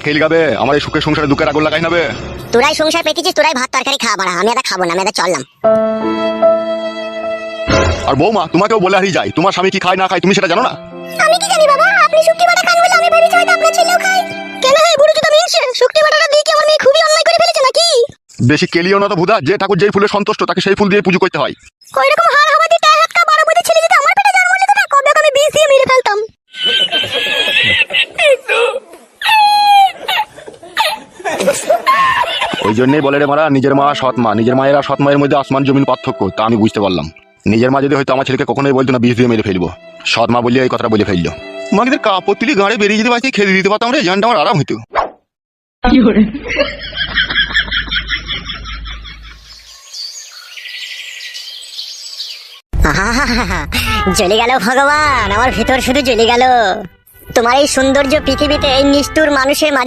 খেয়ে গাবে আমার এই সুখের সংসারে দুঃখের আগুন লাগাই নেবে। তোরাই সংসার পেতেছিস, তোরাই ভাত তরকারি খা বাড়া, আমি এটা খাবো না, আমি এটা চললাম। আর বৌমা তোমাকেও বলে হারিয়ে যায়, তোমার স্বামী কি খায় না খায় তুমি সেটা জানো না? আমি কি জানি বাবা, আপনি শুক্তি বাটা খান বলে আমি ভেবেছি হয়তো আপনার ছেলেও খায়। কেন হে বুড়ো চোদা মিনছে, শুক্তি বাটাটা দিয়ে কি আমার মেয়ে খুবই অন্যায় করে ফেলেছে নাকি? বেশি কেলিও না তো ভুদা, যে ঠাকুর যেই ফুলে সন্তুষ্ট তাকে সেই ফুল দিয়ে পুজো করতে হয়। কই রকম হার হাওয়া দিয়ে হাত কা বড় বড় ছেলে যদি আমার পেটে জন্ম নিত না, কবে আমি বিষ দিয়ে মেরে ফেলতাম। ওই জন্যই বলে রে মারা, নিজের মা সৎ মা, নিজের মায়ের আর সৎ মায়ের মধ্যে আসমান জমিন পার্থক্য, তা আমি বুঝতে পারলাম। নিজের মা যদি হয়তো আমার ছেলেকে কখনোই বলতো না বিষ দিয়ে মেরে ফেলবো, সৎ মা বললে এই কথাটা বলে ফেললো। মাকে কাপড় তুলি গাড়ি বেরিয়ে যেতে পারছি, খেতে দিতে পারতাম রে, জানটা আমার আরাম হইতো। জ্বলে গেল ভগবান, আমার ভিতর শুধু জ্বলে গেল। তোমার এই সৌন্দর্য পৃথিবীতে এই নিষ্ঠুর মানুষের মাঝে